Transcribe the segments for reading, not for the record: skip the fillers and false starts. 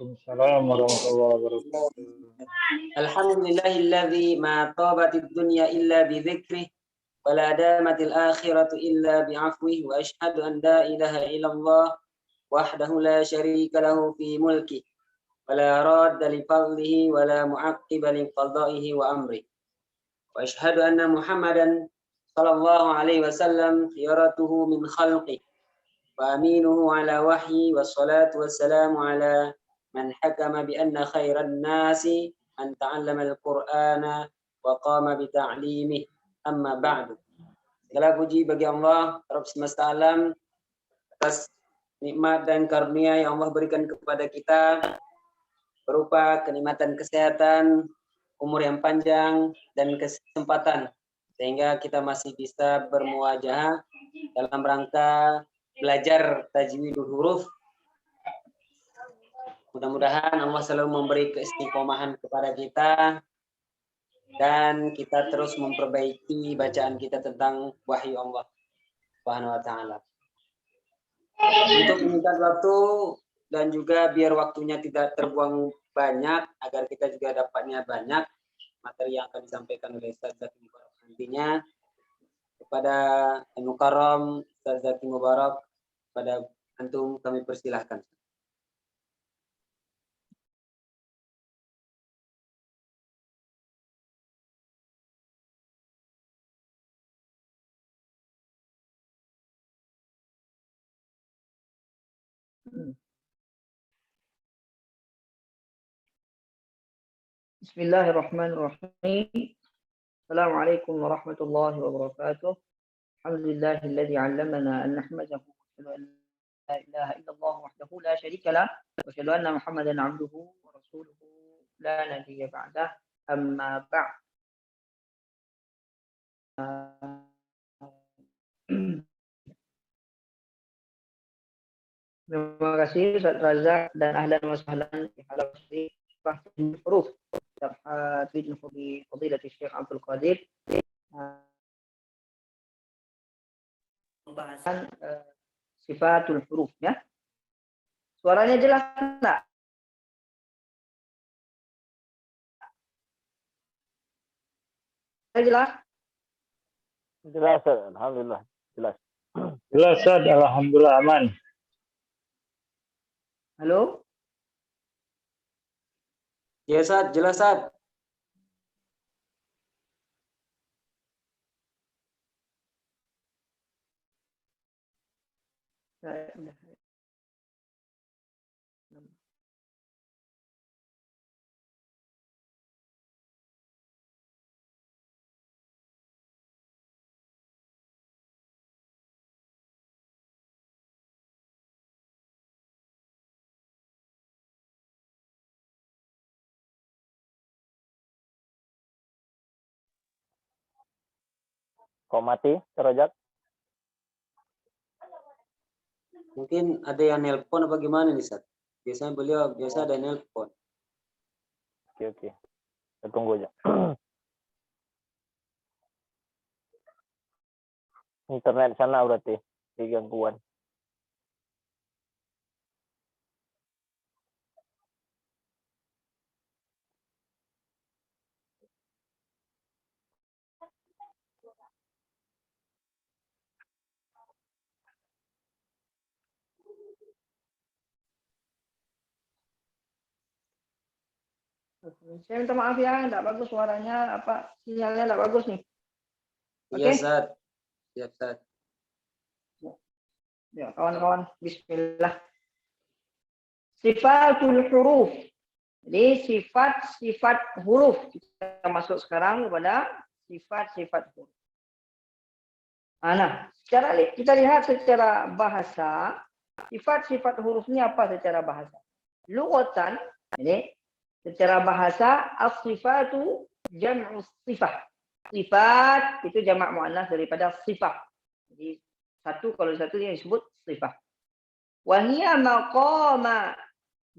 Waalaikumsalam warahmatullahi wabarakatuh. Alhamdulillahilladzi ma tabatid dunya illa bi dzikrih wa la damatil akhiratu illa bi afwih wa asyhadu an la ilaha illallah wahdahu la syarika lahu fi mulki wa la radda li fadlihi wa la mu'aqqiba li qada'ihi wa amri wa asyhadu anna Muhammadan sallallahu alaihi wasallam khiyaratuhu min khalqi wa aminuhu ala wahyi wassalatu wassalamu ala man hakama bi anna khairan nasi man ta'allama al-Qur'ana wa qama bi ta'limih amma ba'du. Segala puji bagi Allah Rabb semesta alam atas nikmat dan karunia yang Allah berikan kepada kita berupa kenikmatan kesehatan, umur yang panjang dan kesempatan sehingga kita masih bisa bermuajahah dalam rangka belajar tajwidul huruf. Mudah-mudahan Allah selalu memberi keistiqomahan kepada kita dan kita terus memperbaiki bacaan kita tentang wahyu Allah Subhanahu wa taala. Untuk menyingkat waktu dan juga biar waktunya tidak terbuang banyak agar kita juga dapatnya banyak materi yang akan disampaikan oleh Ustaz Zaki Mubarak nantinya, kepada Al-Mukarram Ustaz Zaki Mubarak, pada antum kami persilahkan. Bismillahirrahmanirrahim. Assalamualaikum warahmatullahi wabarakatuh. Alhamdulillahilladzi 'allamana an nahmadahu wa an la ilaha illallah wahdahu la syarika lah wa asyhadu anna Muhammadan 'abduhu wa rasuluhu la nabiyya ba'dah. Amma ba'd. Terima kasih Ustaz Razak dan ahlan wa sahlan di halaqah Tajwidul Huruf Tajwidul Huruf di Fadilatul Syekh Abdul Qadir. Pembahasan sifatul huruf ya. Suaranya jelas enggak? Jelas? Jelas, alhamdulillah, jelas. Jelas, Ustaz, alhamdulillah aman. Halo? Ya Ustaz, jelas Ustaz. Kok mati, Rojak? Mungkin ada yang nelpon apa gimana nih Ustaz? Biasanya beliau biasa ada nelpon. Oke. Kita tunggu aja. Internet sana berarti di gangguan. Saya minta maaf ya, enggak bagus suaranya, sinyalnya enggak bagus nih. Iya Ustaz. Siap Ustaz. Ya, kawan-kawan, bismillah. Sifatul huruf. Jadi sifat-sifat huruf. Kita masuk sekarang kepada sifat-sifat huruf. Nah, kita lihat secara bahasa, sifat-sifat huruf ini apa secara bahasa? Lughatan, ini secara bahasa as-sifatu jam'u sifah. Sifat itu jamak muannas daripada sifah. Jadi kalau satu yang disebut sifah. Wa hiya maqama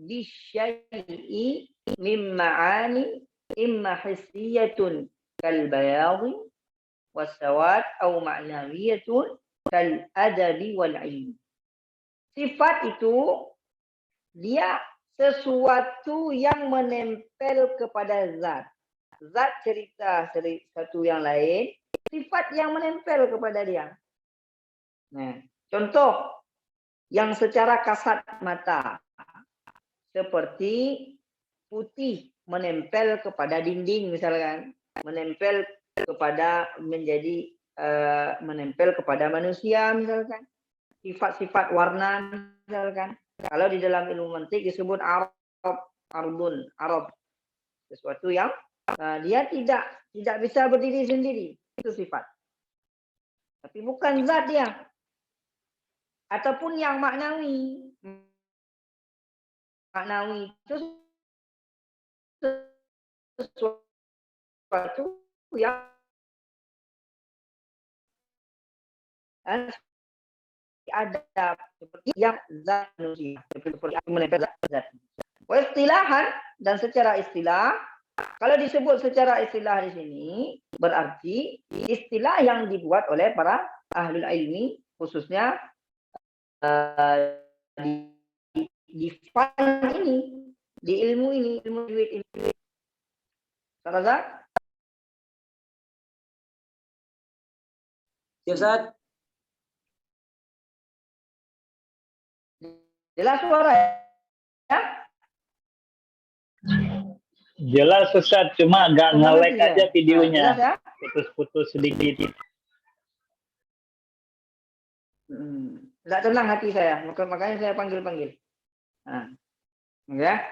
bisyai'i min ma'ani imma hissiyatun kal bayadhi was-sawad aw ma'nawiyatun kal adabi wal ilm. Sifat itu dia sesuatu yang menempel kepada zat. Zat cerita satu yang lain, sifat yang menempel kepada dia. Nah, contoh yang secara kasat mata seperti putih menempel kepada dinding misalkan, menempel kepada menempel kepada manusia misalkan, sifat-sifat warna misalkan. Kalau di dalam ilmu mantik disebut arab, sesuatu yang dia tidak bisa berdiri sendiri, itu sifat. Tapi bukan zat dia. Ataupun yang maknawi. Maknawi itu sesuatu yang ada seperti yang zat manusia, seperti menempel zat. Istilahan dan secara istilah, kalau disebut secara istilah di sini berarti istilah yang dibuat oleh para ahlul ilmi, khususnya di fan ini, di ilmu ini, ilmu duit ini. Ustaz? Ya, Ustaz. Jelas suara ya? Jelas Ustaz, cuma agak nge-lag aja videonya. Jelas, ya? Putus-putus sedikit. Tidak tenang hati saya, makanya saya panggil-panggil. Nah, ya.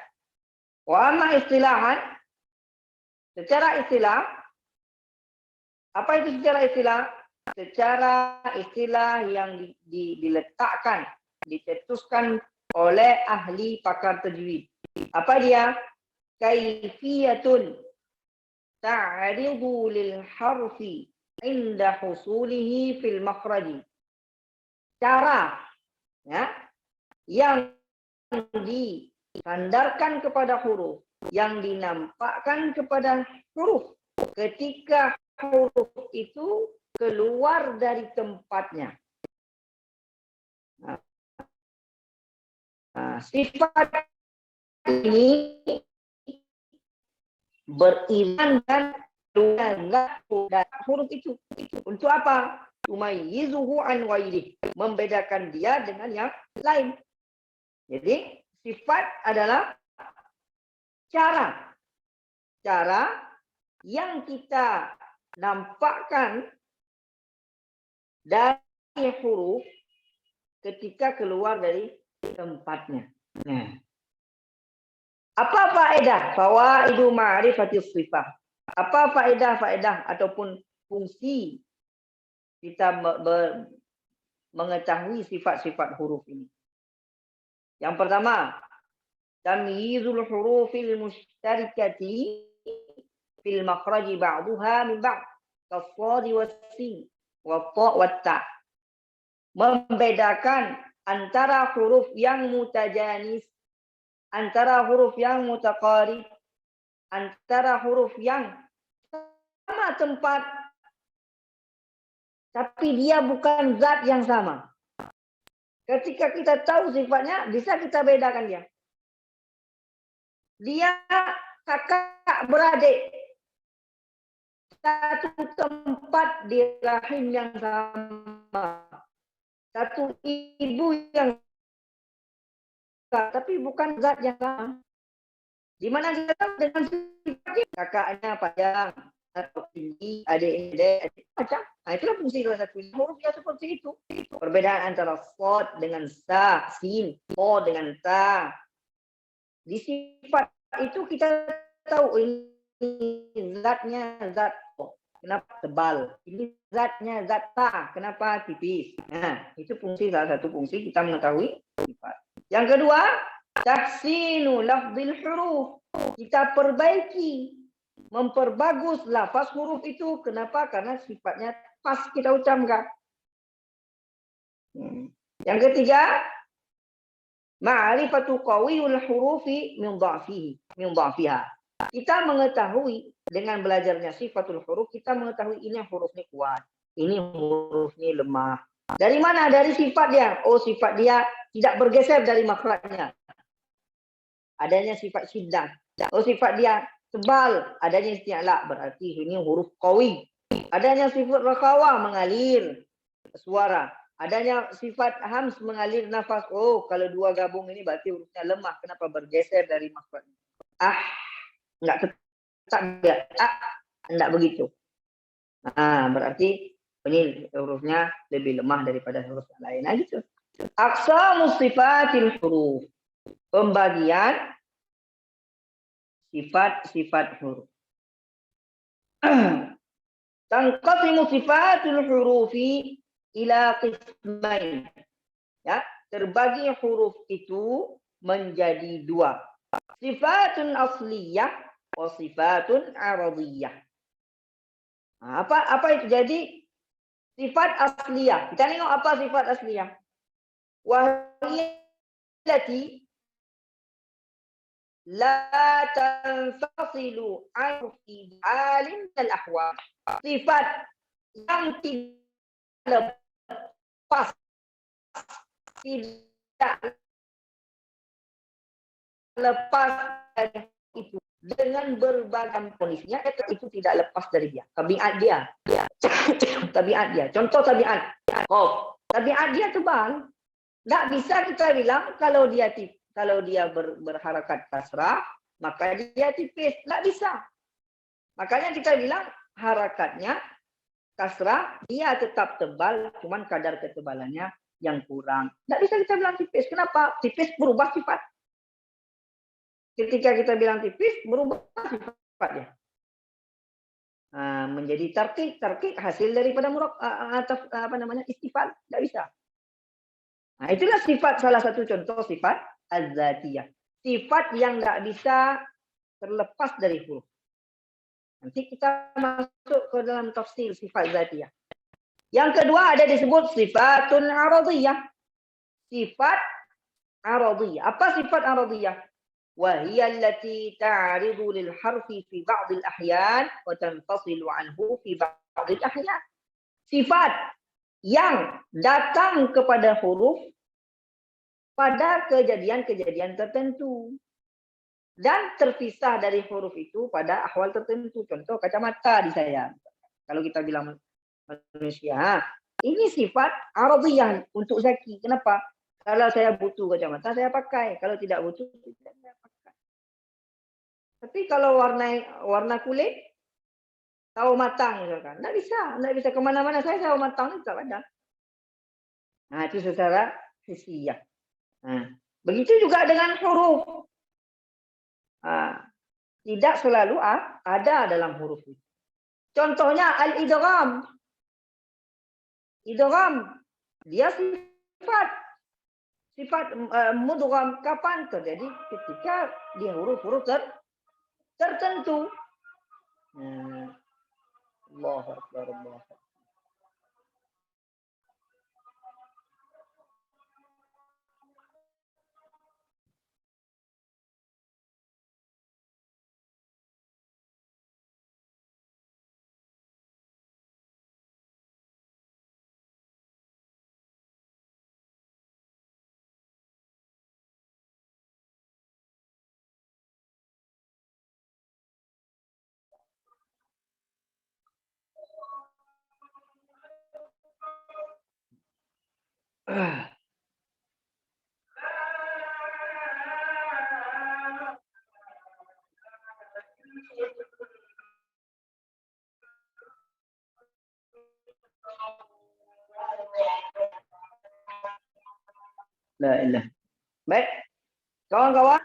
Wa amma istilahan, secara istilah, apa itu secara istilah? Secara istilah yang diletakkan, dicetuskan oleh ahli pakar tajwid. Apa dia? Kaifiyatun ta'ridu lil harfi inda husulihi fil makhraji. Cara ya yang disandarkan kepada huruf, yang dinampakkan kepada huruf ketika huruf itu keluar dari tempatnya. Sifat ini beriman dan huruf itu. Untuk apa? Tumayyizuhu an ghairihi, membedakan dia dengan yang lain. Jadi sifat adalah cara yang kita nampakkan dari huruf ketika keluar dari tempatnya. Nah, apa faedah? Fawaidu ma'rifatis sifat. Apa faedah ataupun fungsi kita mengetahui sifat-sifat huruf ini? Yang pertama, tamyizul hurufil musytarikati fil makhraji ba'duha min ba'd, kas-shad was-sin wa ta wa ta. Membedakan antara huruf yang mutajanis, antara huruf yang mutaqarib, antara huruf yang sama tempat tapi dia bukan zat yang sama. Ketika kita tahu sifatnya, bisa kita bedakan dia. Dia kakak beradik, satu tempat di rahim yang sama, satu ibu yang tapi bukan zat yang sama. Di mana kita tahu dengan sifatnya, kakaknya panjang atau tinggi, adik macam. Nah, itulah fungsi salah satu huruf yang seperti itu. Perbedaan antara shad dengan sa, sin, o dengan ta. Di sifat itu kita tahu ini zatnya zat o, kenapa tebal. Ini zatnya zat ta, kenapa tipis. Nah, itu fungsi salah satu fungsi kita mengetahui sifat. Yang kedua, tahsinu lafzil huruf. Kita perbaiki, memperbagus lafaz huruf itu. Kenapa? Karena sifatnya pas kita ucapkan. Yang ketiga, ma'rifatu qawiyul hurufi min dhafiha. Kita mengetahui dengan belajarnya sifatul huruf, kita mengetahui ini huruf ini kuat, ini huruf ini lemah. Dari mana? Dari sifat dia. Oh, sifat dia tidak bergeser dari makhrajnya. adanya sifat syiddah. Oh, sifat dia tebal, adanya isti'la, berarti ini huruf qawi. Adanya sifat rakhawa, mengalir suara. Adanya sifat hams, mengalir nafas. Oh, kalau dua gabung ini berarti hurufnya lemah. Kenapa bergeser dari makhraj? Enggak tetap dia. Enggak begitu. Nah, berarti ini hurufnya lebih lemah daripada huruf yang lain. Nah, gitu. Aqsamus sifatil huruf. Pembagian sifat-sifat huruf. Tanqasimu sifatul hurufi ila qismain. Ya, terbagi huruf itu menjadi dua. Sifatun asliyah wa sifatun aradiyah. Nah, apa itu? Jadi sifat asliyah. Kita tengok apa sifat asliyah. Wahiyati la tanfasilu an fi halin al-ahwal. Sifat yang tidak lepas, tidak lepas dari itu dengan berbagai kondisinya, itu tidak lepas dari dia. Tabiat dia. Tabiat dia. Contoh tabiat. Oh, tabiat dia tebal. Tak bisa kita bilang kalau dia berharakat kasrah, maka dia tipis. Tak bisa. Makanya kita bilang harakatnya kasrah, dia tetap tebal, cuman kadar ketebalannya yang kurang. Tak bisa kita bilang tipis. Kenapa? Tipis berubah sifat. Ketika kita bilang tipis, berubah sifatnya. Menjadi tarkik hasil daripada istifal. Tidak bisa. Nah, itulah sifat, salah satu contoh sifat az-zatiyah. Sifat yang tidak bisa terlepas dari huruf. Nanti kita masuk ke dalam tafsir sifat zatiyah. Yang kedua ada disebut sifatun aradiyah. Sifat aradiyah. Apa sifat aradiyah? وهي التي تعرض للحرف في بعض الأحيان وتنفصل عنه في بعض الأحيان. Sifat yang datang kepada huruf pada kejadian-kejadian tertentu dan terpisah dari huruf itu pada ahwal tertentu. Contoh kacamata di saya. Kalau kita bilang manusia, ini sifat aradiyah untuk Zaki. Kenapa? Kalau saya butuh kacamata, saya pakai. Kalau tidak butuh, tidak saya pakai. Tapi kalau warna kulit, sawo matang misalkan, tidak bisa kemana-mana. Saya sawo matang tidak ada. Nah, itu secara hissiyah. Nah, begitu juga dengan huruf. Tidak selalu ada dalam huruf itu. Contohnya al-idgham. Idgham, dia sifat mudgham kapan terjadi? Ketika di huruf-huruf tertentu. Allahu Akbar, Allahu Akbar. La ilah. Baik, kawan-kawan.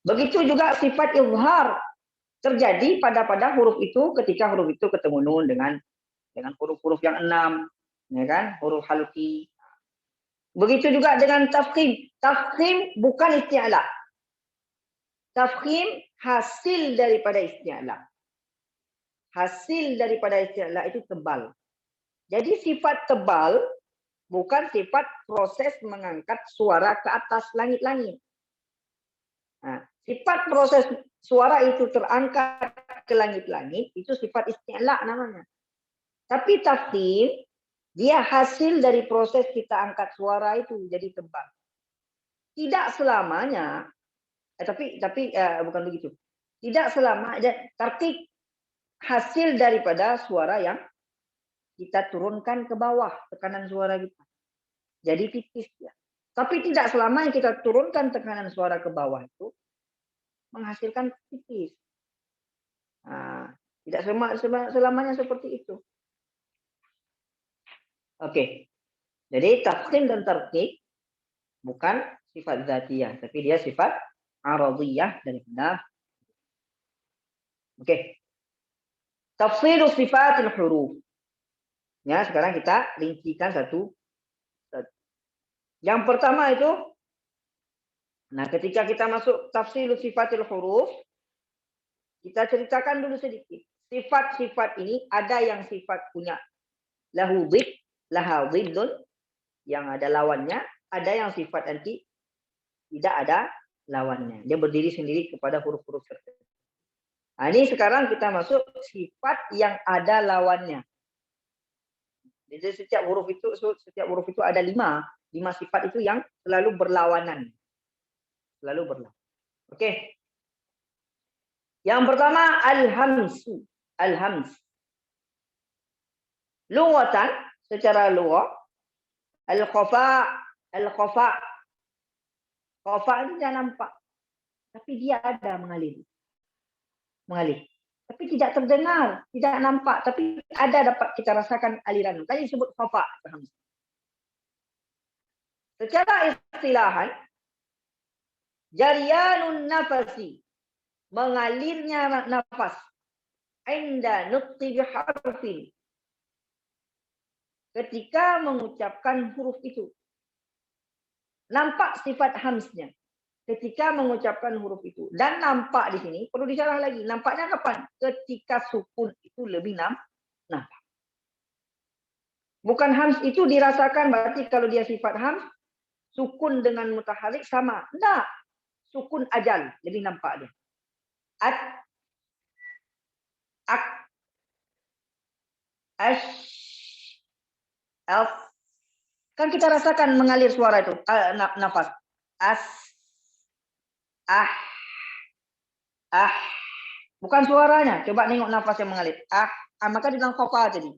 Begitu juga sifat izhar terjadi pada huruf itu ketika huruf itu ketemu nun dengan huruf-huruf yang 6, ya kan? Huruf halqi. Begitu juga dengan tafkhim. Tafkhim bukan isti'la. Tafkhim hasil daripada isti'la. Hasil daripada isti'la itu tebal. Jadi sifat tebal bukan sifat proses mengangkat suara ke atas langit-langit. Nah, sifat proses suara itu terangkat ke langit-langit, itu sifat isti'la namanya. Tapi tafkhim, dia hasil dari proses kita angkat suara itu jadi tebal. Tidak selamanya Tapi bukan begitu. Tidak selama tarkik hasil daripada suara yang kita turunkan ke bawah, tekanan suara kita. Jadi tipis ya. Tapi tidak selama yang kita turunkan tekanan suara ke bawah itu menghasilkan tipis. Nah, tidak selamanya seperti itu. Oke. Jadi tafkhim dan tarqiq bukan sifat zatiyah, tapi dia sifat aradiyah daripada. Oke. Tafsilu sifatil huruf. Ya, sekarang kita rincikan satu. Yang pertama itu, nah ketika kita masuk tafsilu sifatil huruf, kita ceritakan dulu sedikit. Sifat-sifat ini ada yang sifat punya lahu dhid, laha dhidun, yang ada lawannya, ada yang sifat nanti tidak ada lawannya. Dia berdiri sendiri kepada huruf-huruf tertentu. Nah, ini sekarang kita masuk sifat yang ada lawannya. Jadi setiap huruf itu ada 5 sifat itu yang selalu berlawanan. Selalu berlawanan. Oke. Yang pertama al-hamsu. Al-hams. Lughatan, secara lughah, al-khafa. Al-khafa. Khafa itu tidak nampak. Tapi dia ada mengalir. Tapi tidak terdengar, tidak nampak, tapi ada dapat kita rasakan aliran. Tadi disebut khafa. Secara istilahan, jariyanun nafasi, mengalirnya nafas. Inda nutqi biharfin, ketika mengucapkan huruf itu. Nampak sifat hamsnya ketika mengucapkan huruf itu. Dan nampak di sini, perlu disyarah lagi. Nampaknya kapan? Ketika sukun itu lebih nampak. Bukan hams itu dirasakan, berarti kalau dia sifat hams, sukun dengan mutaharik sama. Enggak. Sukun ajal, lebih nampak dia. At, ak, ash, elf. Kan kita rasakan mengalir suara itu, nafas. As, ah. Bukan suaranya. Coba nengok nafas yang mengalir. Maka dibilang khafa tadi.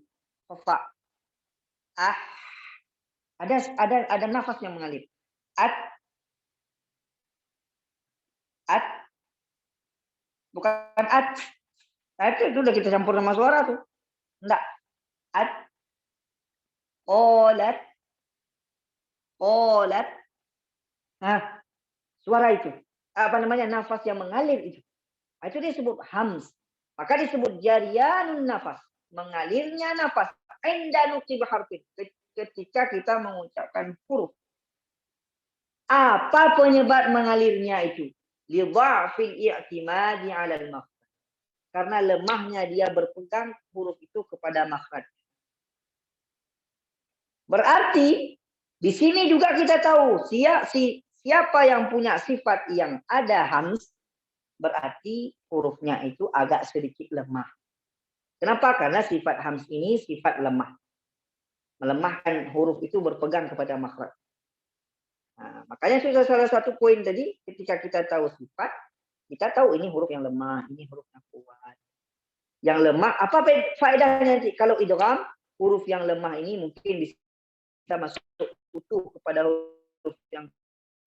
Khafa. Ada nafas yang mengalir. At. Bukan at. Itu udah kita campur sama suara tuh. Enggak. At. Olat. Nah, suara itu. Nafas yang mengalir itu. Itu disebut hams. Maka disebut jariyanun nafas. Mengalirnya nafas. Inda nutqi biharfin. Ketika kita mengucapkan huruf. Apa penyebab mengalirnya itu? Li dha'fil i'timadi 'ala al-makhraj. Karena lemahnya dia berpegang huruf itu kepada makhraj. Berarti di sini juga kita tahu siapa yang punya sifat yang ada hams, berarti hurufnya itu agak sedikit lemah. Kenapa? Karena sifat hams ini sifat lemah. Melemahkan huruf itu berpegang kepada makhraj. Nah, makanya sudah salah satu poin tadi, ketika kita tahu sifat, kita tahu ini huruf yang lemah, ini huruf yang kuat. Yang lemah, apa faedahnya nanti? Kalau idgham, huruf yang lemah ini mungkin bisa masuk utuh kepada huruf yang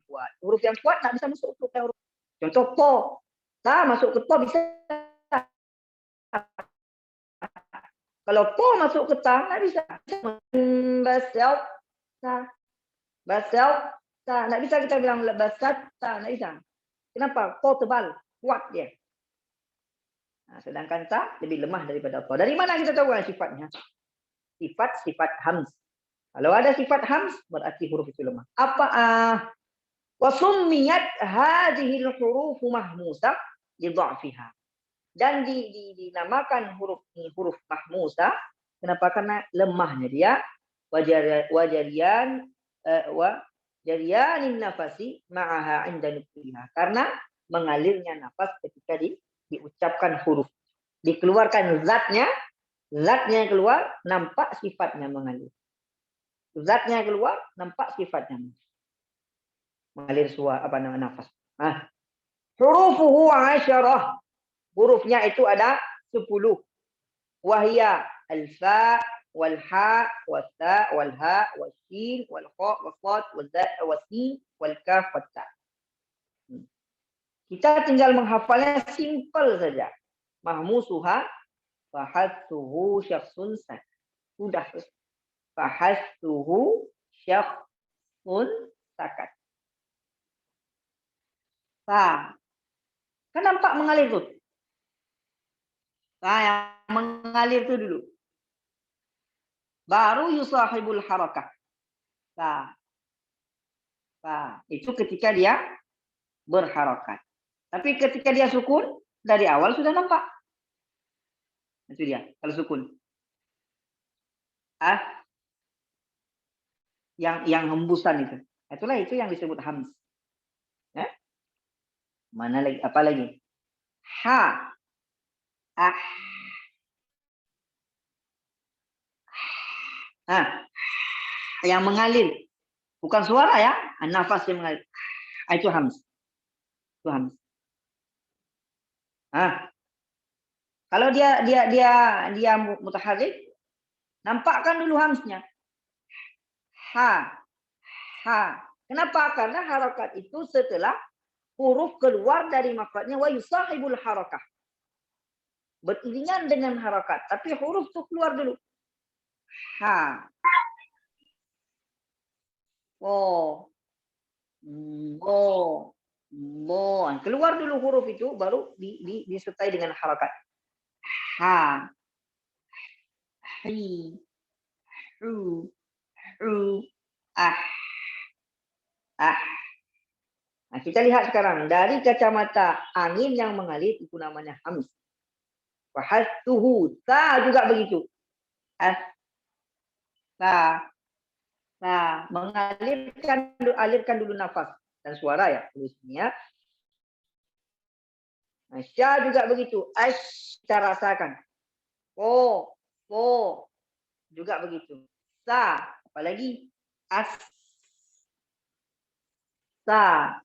kuat. Huruf yang kuat tak bisa masuk utuh kepada huruf. Contoh po. Ta masuk ke po bisa. Kalau po masuk ke ta tak bisa. Basel ta. Tak bisa kita bilang basat tak bisa. Kenapa? Po tebal, kuat dia. Nah, sedangkan ta lebih lemah daripada po. Dari mana kita tahu sifatnya? Sifat hams. Kalau ada sifat hams, berarti huruf itu lemah. Wa summiyat hadhihi al-huruf mahmusah li dha'fiha. Dan dinamakan huruf ini huruf mahmusah. Kenapa? Karena lemahnya dia. Jariyanin nafasi ma'aha 'inda nutqiha. Karena mengalirnya nafas ketika diucapkan huruf. Dikeluarkan zatnya keluar, nampak sifatnya mengalir. Zatnya keluar, nampak sifatnya mengalir suara nafas. Hurufuhu 10. Hurufnya itu ada 10. Wahia al-fa wal ha wal ta wal ha wal shin wal kha wal sad wal za wal sin wal kaf wal ta. Kita tinggal menghafalnya simple saja. Mahmusuha fahatsuhu syakhsun sak. Sudah. Fahatsuhu syakhsun sakat. Fa. Kan nampak mengalir tuh. Nah, yang mengalir itu dulu. Baru yusahibul harakah. Fa. Fa. Itu ketika dia berharakat. Tapi ketika dia sukun, dari awal sudah nampak. Itu dia, kalau sukun. Yang hembusan itu. Itulah itu yang disebut hams. Ya? Mana lagi? Apa lagi? Ha. Yang mengalir. Bukan suara ya. Nafas yang mengalir. Itu hams. Itu hams. Kalau dia mutaharrik, nampakkan dulu hamsnya. Ha. Kenapa? Karena harakat itu setelah huruf keluar dari makhrajnya wa yusahibul harakah. Beriringan dengan harakat, tapi huruf itu keluar dulu. Ha. Bo. Keluar dulu huruf itu, baru disertai dengan harakat. Ha. Hi. Hu. Hu. Nah, kita lihat sekarang dari kacamata angin yang mengalir itu namanya hams. Fahattuhu, ta juga begitu. Alirkan dulu nafas dan suara ya tulisnya. Nah, sya juga begitu. Kita rasakan. Po juga begitu. Sa, apalagi sa.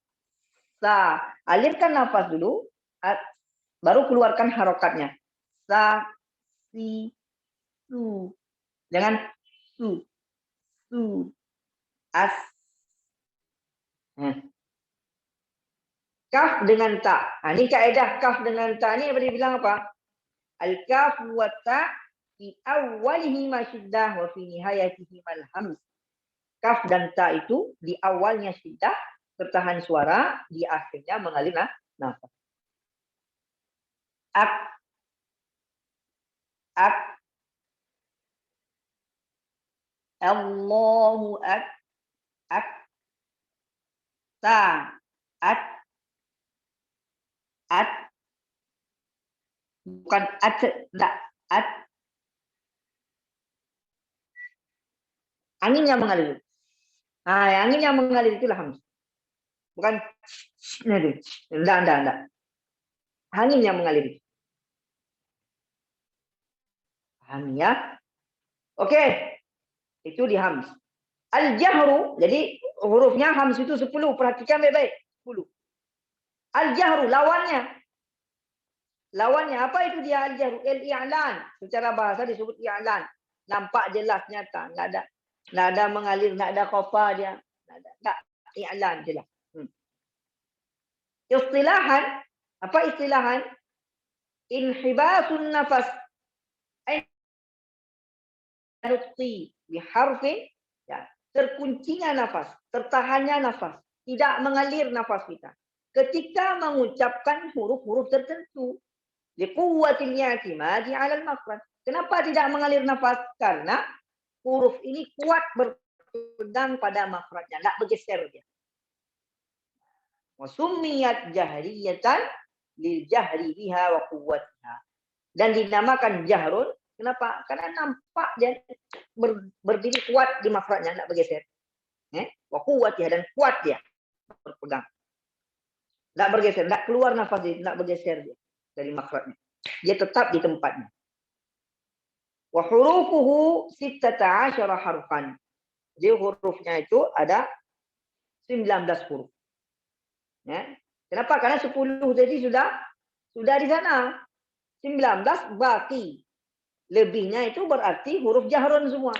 Alirkan nafas dulu, baru keluarkan harokatnya. Sa, si, su. Jangan su. Kaf dengan ta. Ini kaedah kaf dengan ta ini dibilang apa? Al-kaf wa ta fi awwalihi ma syiddah wa fi nihayatihi mal hams. Kaf dan ta itu di awalnya syiddah, tertahan suara, di akhirnya mengalir nafas. Allahu bukan enggak, angin yang mengalir. Angin yang mengalir itulah hams. Bukan enggak. Angin yang mengalir. Paham ya? Oke. Itu di hams. Al-jahru, jadi hurufnya hams itu 10. Perhatikan baik-baik. 10. Al-jahru, lawannya. Lawannya apa itu dia al-jahru? Al-i'lan. Secara bahasa disebut i'lan. Nampak jelas nyata. Nggak ada mengalir, nggak ada qafa dia. Nggak i'lan jelas. Istilahan, apa istilahan? Inhibasun nafas. Nutqi biharfin, ya, terkuncinya nafas, tertahannya nafas, tidak mengalir nafas kita ketika mengucapkan huruf-huruf tertentu. Liquwwatil i'timadi 'ala al-makhraj. Kenapa tidak mengalir nafas? Karena huruf ini kuat berpegang pada makhrajnya, enggak bergeser dia. Wa summiyat jahriyatan lil jahri biha wa quwwatiha. Dan dinamakan jahrun. Kenapa? Karena nampak dia berdiri kuat di makhrajnya, enggak bergeser. Wa quwwatiha, dan kuat dia berpegang. Enggak bergeser, enggak keluar nafas dia, enggak bergeser dia dari makhrajnya. Dia tetap di tempatnya. Wa hurufuhu 16 harfan. Jadi hurufnya itu ada 19 huruf. Ya. Kenapa? Karena 10 tadi sudah di sana. 19 baki. Lebihnya itu berarti huruf jahrun semua.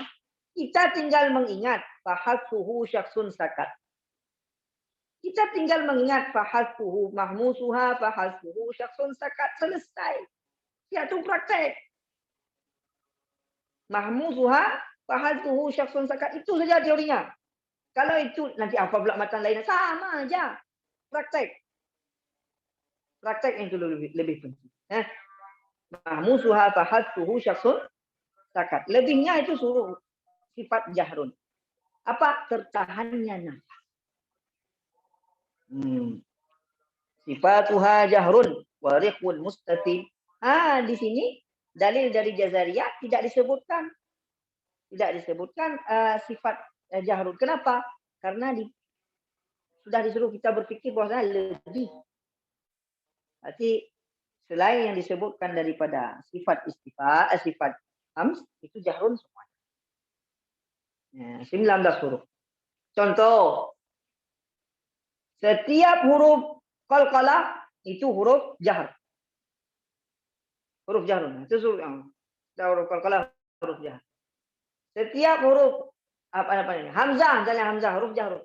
Kita tinggal mengingat fahadfuhu syaksun sakat. Kita tinggal mengingat fahadfuhu mahmusuha fahadfuhu syaksun sakat. Selesai. Itu praktek. Mahmusuha fahadfuhu syaksun sakat. Itu saja teorinya. Kalau itu nanti apa pula matan lainnya? Sama aja. Praktek. Praktek itu lebih penting. Mahmusuha fahadfuhu syaksun sakat. Lebihnya itu suruh sifat jahrun. Apa? Tertahannya nafas. Sifatuha jahrun wa riqun mustafid. Di sini dalil dari Jazariyah tidak disebutkan. Tidak disebutkan sifat jahrun. Kenapa? Karena sudah disuruh kita berpikir bahwa lebih. Berarti selain yang disebutkan daripada sifat istifa, sifat hams, itu jahrun semua. 19 huruf. Contoh, setiap huruf qalqalah itu huruf jahr. Huruf jahrun. Itu huruf qalqalah huruf jahr. Setiap huruf apa ini? Hamzah, misalnya hamzah huruf jahrun.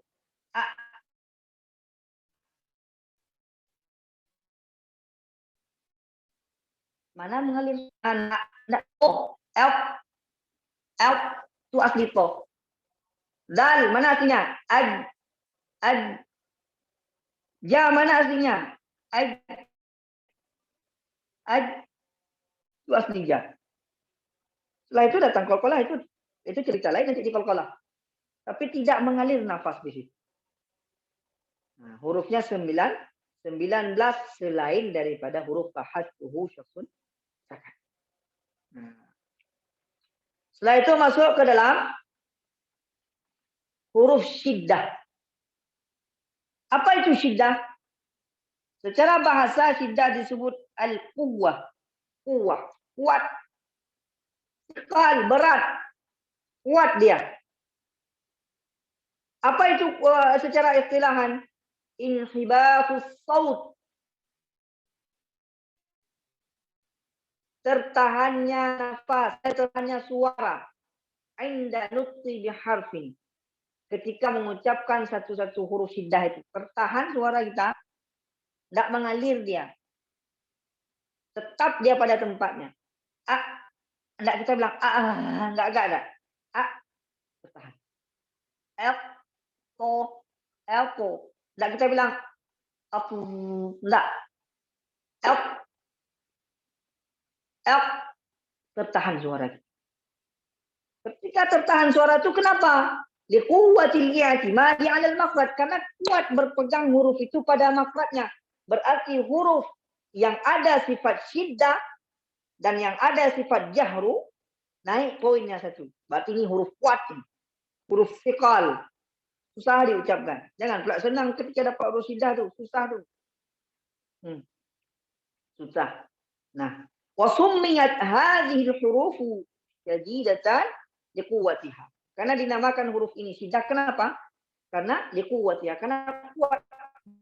Mana mengalir anak elf itu asli to. Dal mana aslinya? Ad. Ja mana aslinya? Ad. Itu asli ja. Setelah itu datang qalqalah itu cerita lain nanti di qalqalah. Tapi tidak mengalir nafas di situ. Hurufnya 19 selain daripada huruf fahadfuhu syaksun sakat. Setelah itu masuk ke dalam huruf syiddah. Apa itu syiddah? Secara bahasa syiddah disebut al-quwwah. Kuat. Sekal, berat. Kuat dia. Apa itu secara istilahan? Inhibafus saut. Tertahannya nafas, tertahannya suara. Inda nutqi biharfin. Ketika mengucapkan satu-satu huruf syiddah itu, tertahan suara kita, tidak mengalir dia. Tetap dia pada tempatnya. Tidak kita bilang enggak ada. Tertahan. Elko. Tidak kita bilang aku enggak. Tertahan suara. Ketika tertahan suara itu kenapa? Liquwwatil i'timadi 'alal makhraj, karena kuat berpegang huruf itu pada makhrajnya. Berarti huruf yang ada sifat syiddah dan yang ada sifat jahru naik poinnya satu. Berarti ini huruf kuat, huruf thiqal. Susah diucapkan. Jangan pula senang ketika dapat huruf syiddah tu, susah tu. Susah. Nah, wa summiyat hadhihi al-hurufu jadidatan liquwwatiha. Karena dinamakan huruf ini syiddah. Kenapa? Karena liquwwatiha, karena kuat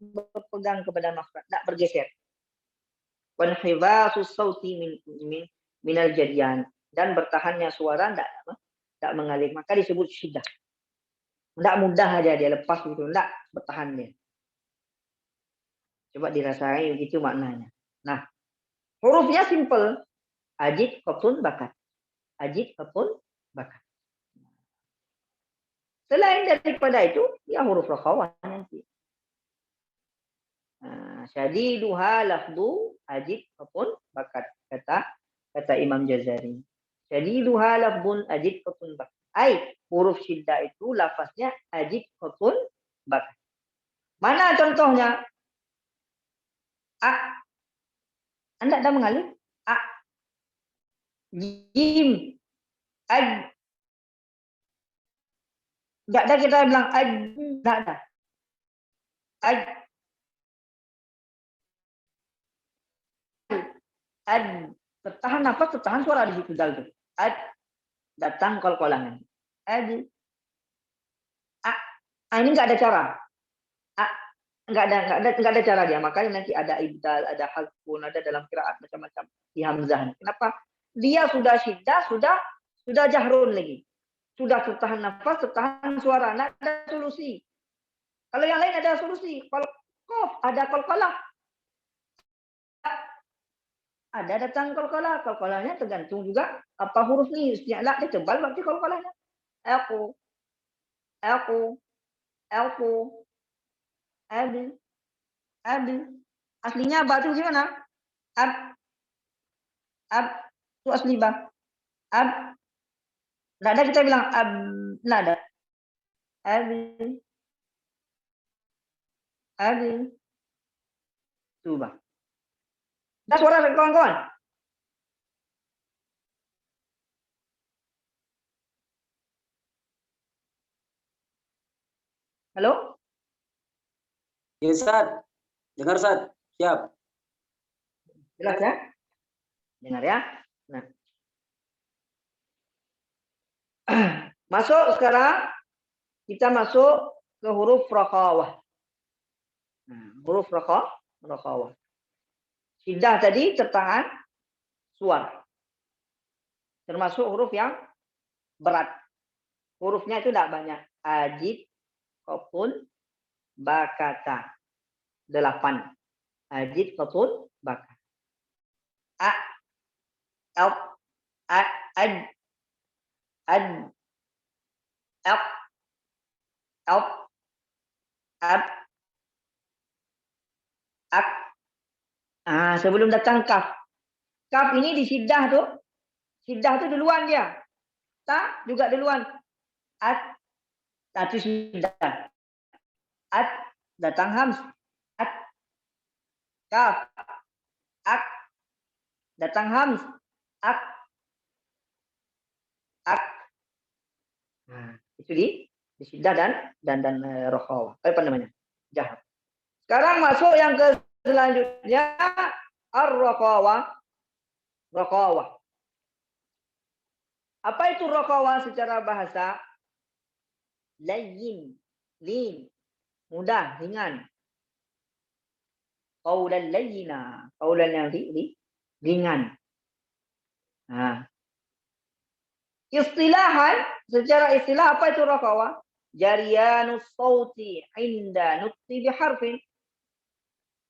berpegang kepada makhraj, tak bergeser. Wa hifazus sauti min al-jaryan, dan bertahannya suara tidak mengalir, maka disebut syiddah. Tidak mudah aja dia lepas gitu, tidak bertahan dia. Coba dirasai begitu maknanya. Nah, hurufnya simple. Ajid, qatun, bakat. Ajid, qatun, bakat. Selain daripada itu, ya huruf rakhawah nanti. Syadiduha lafdu ajid qatun bakat, kata Imam Jazari. Syadiduha lafdun ajid qatun bakat. Huruf syiddah itu lafaznya ajid qatun bakat. Mana contohnya? Anda ada mengalir? Jim. Tidak ada kita bilang tidak ada. Tertahan apa? Tertahan suara di situ dal. Datang qalqalangan. Ini enggak ada cara. Enggak ada cara dia. Makanya nanti ada ibdal, ada hazfun, ada dalam qiraat macam-macam di hamzah. Kenapa? Dia sudah syiddah, sudah jahrun lagi. Sudah tertahan nafas, tertahan suara, enggak ada solusi. Kalau yang lain ada solusi. Kalau qaf ada qalqalah. Ada datang qalqalah. Qalqalahnya tergantung juga apa huruf nih. Isti'la dia tebal berarti qalqalahnya. Aku, abi. Aslinya ba itu gimana? Ab, itu asli ba. Ab, nggak ada kita bilang ab, nggak ada. Abi. Tuh ba. Ada suara kawan-kawan? Halo? Ya Ustaz, dengar Ustaz, siap. Jelas ya? Dengar ya. Nah. Masuk sekarang kita masuk ke huruf raqawah. Huruf raqawah. Syiddah tadi tertahan suara. Termasuk huruf yang berat. Hurufnya itu tidak banyak. Ajid, qafun, bakata. 8. Ajid, qafun, bakata. A, al, a, ad, ab, ab, ak. Sebelum datang kaf. Kaf ini di syiddah tuh. Syiddah tuh duluan dia. Ta juga duluan. At, itu syiddah. At, datang hams. At, kaf. Ak, datang hams. Ak. Itu di syiddah dan raqawah. Apa namanya? Jahar. Sekarang masuk yang ke selanjutnya ar-raqawah. Raqawah. Apa itu raqawah secara bahasa? Layyin, lin, mudah, ringan. Qaulan layyina, qaulan yang ringan. Istilahan, secara istilah apa itu raqawah? Jariyanus sauti inda nutqi biharfin.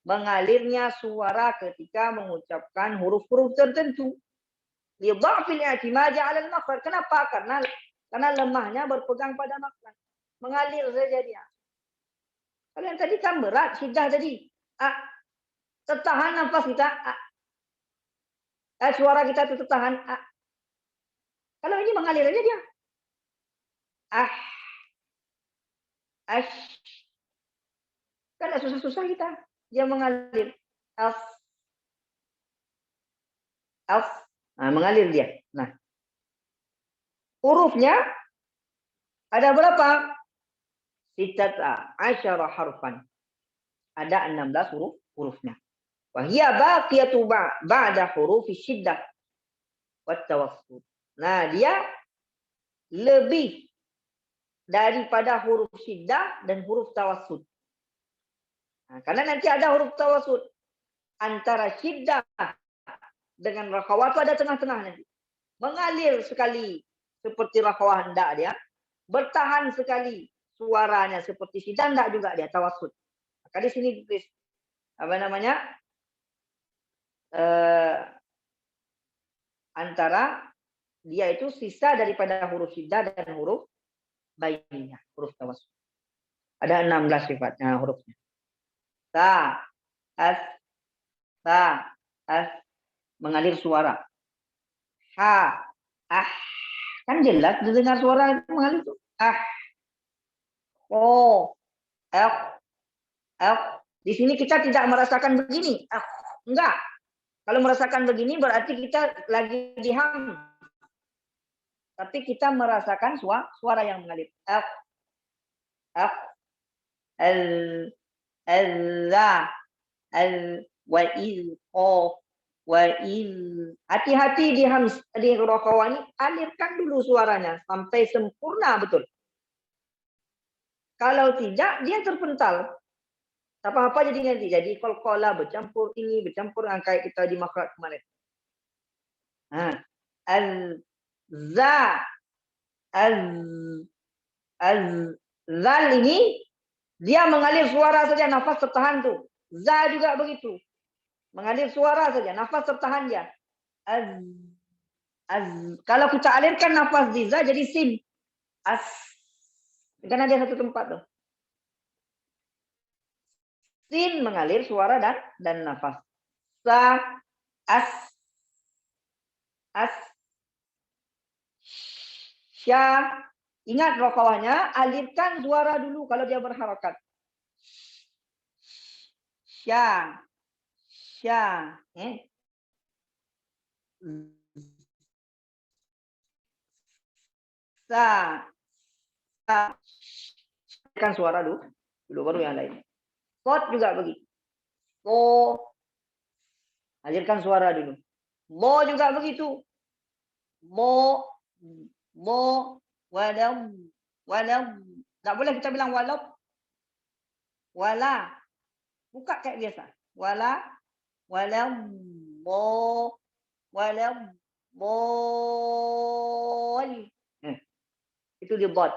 Mengalirnya suara ketika mengucapkan huruf-huruf tertentu. Li dha'fil i'timadi 'ala al-makhraj. Kenapa? Karena lemahnya berpegang pada makhraj. Mengalir saja dia. Kalau yang tadi kan berat, syiddah tadi. Tertahan nafas kita. Suara kita tertahan. Kalau ini mengalir aja dia. Kan susah-susah kita. Dia mengalir. Mengalir dia. Nah, hurufnya ada berapa? Sittata asyara harfan. Ada 16 hurufnya. Wa hiya baqiyatu ba'da hurufi syiddah wat tawassut. Nah, dia lebih daripada huruf syiddah dan huruf tawassut. Karena nanti ada huruf tawassut antara syiddah dengan raqawah itu ada tengah-tengah nanti. Mengalir sekali seperti raqawah hendak dia, bertahan sekali suaranya seperti syiddah hendak juga dia tawassut. Maka di sini ditulis apa namanya? Antara dia itu sisa daripada huruf syiddah dan huruf bainnya, huruf tawassut. Ada 16 sifatnya hurufnya. Ta, as, mengalir suara. Ha, kan jelas dengar suara itu mengalir tuh. Di sini kita tidak merasakan begini. Enggak. Kalau merasakan begini berarti kita lagi diham. Tapi kita merasakan suara yang mengalir. Hati-hati di raqawah ini, alirkan dulu suaranya sampai sempurna betul. Kalau tidak dia terpental. Tak apa-apa jadi nanti. Jadi qalqalah bercampur ini, bercampur dengan kayak kita di makhraj kemarin. Az-za, az-zal ini dia mengalir suara saja, nafas tertahan tuh. Za juga begitu. Mengalir suara saja, nafas tertahan dia. Kalau kita alirkan nafas di za jadi sin. As. Kan ada satu tempat tuh. Sin mengalir suara dan nafas. Sa, as, sya. Ingat rokawahnya, alirkan suara dulu kalau dia berharakat. Sya, sya. Sa, alirkan suara dulu baru yang lain. Kot juga begitu. Ko, alirkan suara dulu. Mo juga begitu. Mo, walam. Tak boleh kita bilang walau. Wala. Buka kayak biasa. Walam, mo, itu dia bot.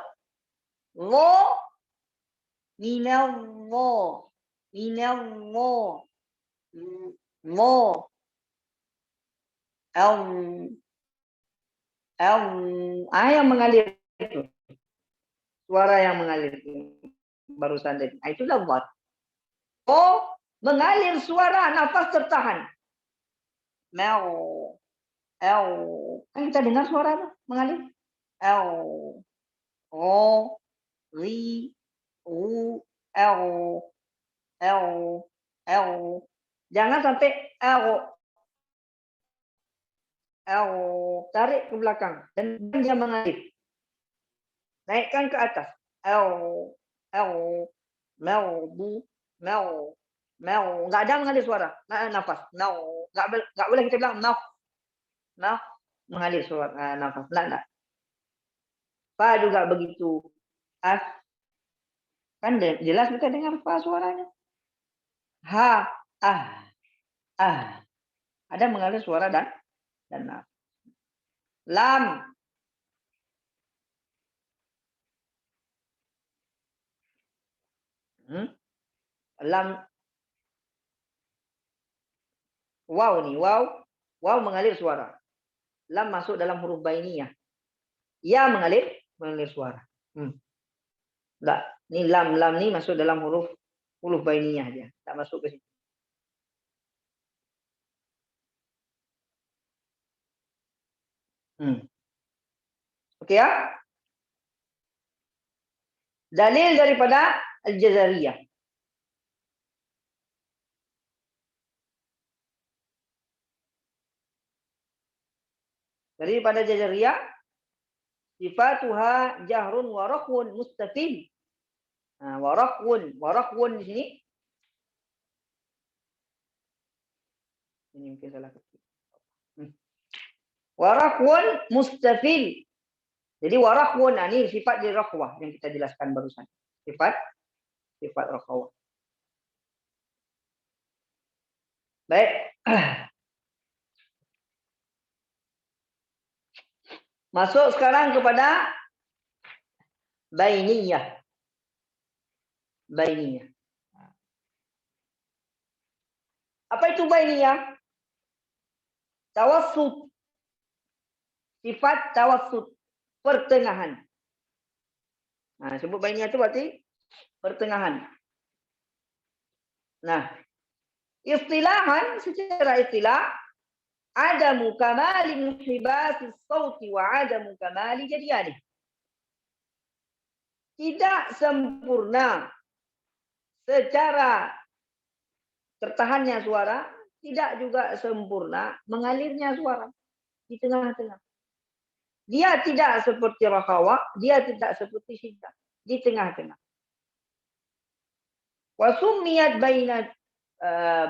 Mo, minallah. Mo. Yang mengalir itu. Suara yang mengalir itu. Barusan tadi. Itulah bot. Oh, mengalir suara, nafas tertahan. Mau. Kan kita dengar suara itu mengalir. O, ri, u, L. Jangan sampai L. Tarik ke belakang dan dia mengalir. Naikkan ke atas. Mel. Enggak ada mengalir suara. Nafas. Enggak boleh kita bilang mouth. Mengalir suara nafas. Enggak. Fa juga begitu. As. Kan jelas kita dengar fa suaranya. Ha, ada mengalir suara dan nafas. Lam. Lam. Waw nih, waw mengalir suara. Lam masuk dalam huruf bainiyah. Ya mengalir suara. Enggak, ini lam nih masuk dalam huruf bainiyah dia. Tak masuk ke situ. Oke ya. Dalil daripada Al-Jazariyah. Daripada Jazariyah, sifatuha jahrun wa rakhun mustafil. Wa rakhun di sini. Ini mungkin salah ketik. Wa rakhun mustafil. Jadi warakhun, ini sifat di rakhwah yang kita jelaskan barusan. Sifat rakhwah. Baik. Masuk sekarang kepada bainiyah. Apa itu bainiyah? Tawassut. Sifat tawassut. Pertengahan. Sebut bainiyah itu berarti pertengahan. Nah, istilahan, secara istilah, adamu kamali muhibasi sauti wa adamu kamali jadiyani. Tidak sempurna secara tertahannya suara, tidak juga sempurna mengalirnya suara di tengah-tengah. Dia tidak seperti rakhawah, dia tidak seperti syiddah, di tengah-tengah. Wa summiyat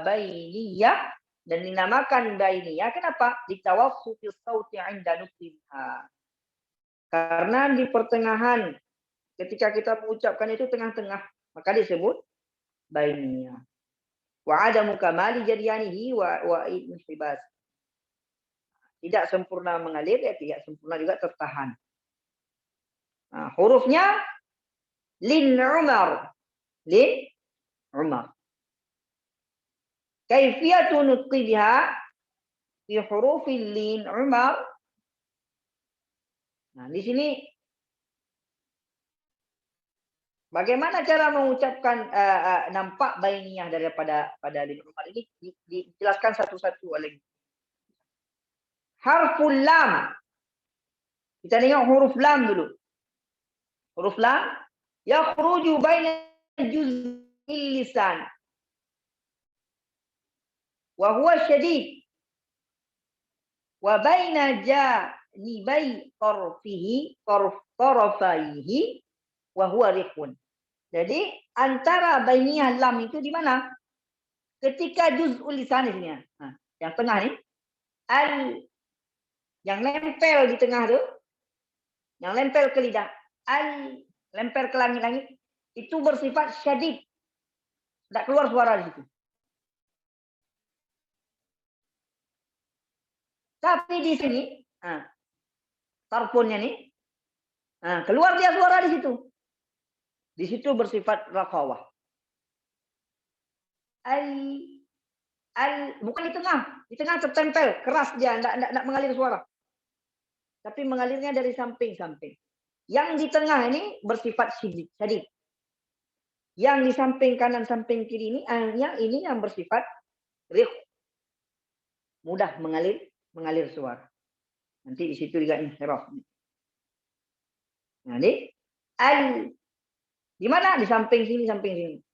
bainiyah, dan dinamakan bainiyah. Kenapa? Ditawassuti sauti 'inda nutqiha. Karena di pertengahan ketika kita mengucapkan itu tengah-tengah, maka disebut bainiyah. Wa adamu kamali jaryanihi wa inhibas. Tidak sempurna mengalir, ya tidak sempurna juga tertahan. Nah, hurufnya lin Umar. Lin Umar. Kaifiyatu nutqi biha fi hurufil lin Umar. Nah, di sini bagaimana cara mengucapkan nampak bainiyah daripada lin Umar ini dijelaskan satu-satu oleh harful lam. Kita tengok huruf lam dulu. Huruf lam yakhruju baina juz'il lisan wa huwa syadid wa baina janibai tarfaihi wa huwa riqun. Jadi antara bainiyah lam itu di mana? Ketika juz'ul lisan di sini. Nah, yang tengah ni yang nempel di tengah tu, yang nempel ke lidah, lempel ke langit-langit, itu bersifat syadid. Tidak keluar suara di situ. Tapi di sini, tarpunnya ni, keluar dia suara di situ. Di situ bersifat raqawah. Bukan di tengah tertempel, keras dia, tidak mengalir suara. Tapi mengalirnya dari samping-samping. Yang di tengah ini bersifat syadid. Yang di samping kanan, samping kiri ini, yang bersifat riq. Mudah mengalir suara. Nanti di situ juga inhiraf. Nah, ini di mana? Di samping sini,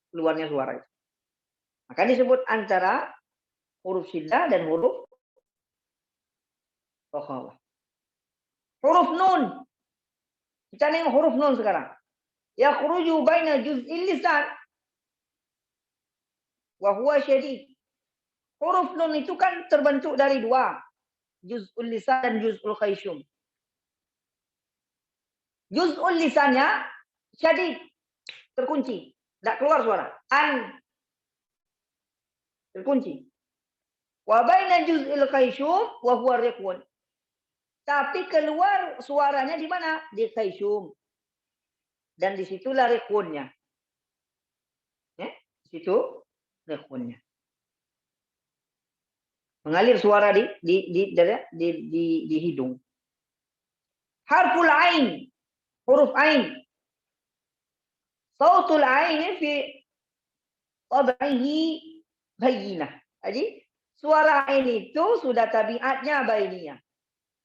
keluarnya suara itu. Maka disebut antara huruf syiddah dan huruf raqawah. Huruf nun. Kita tengok huruf nun sekarang. Yakhruju baina juz'il lisan wa huwa syadid. Huruf nun itu kan terbentuk dari dua. Juz'ul lisan dan juz'ul khayshum. Juz'ul lisannya syadid, terkunci, tidak keluar suara. Terkunci. Wa baina juz'il khayshum wa huwa riqun. Tapi keluar suaranya di mana? Di khayshum. Dan disitulah riqunnya. Di situ riqunnya. Mengalir suara di hidung. Harful ain. Huruf ain. Sautul ain fi tab'ihi bayyinah. Jadi suara ain itu sudah tabiatnya bainiyah.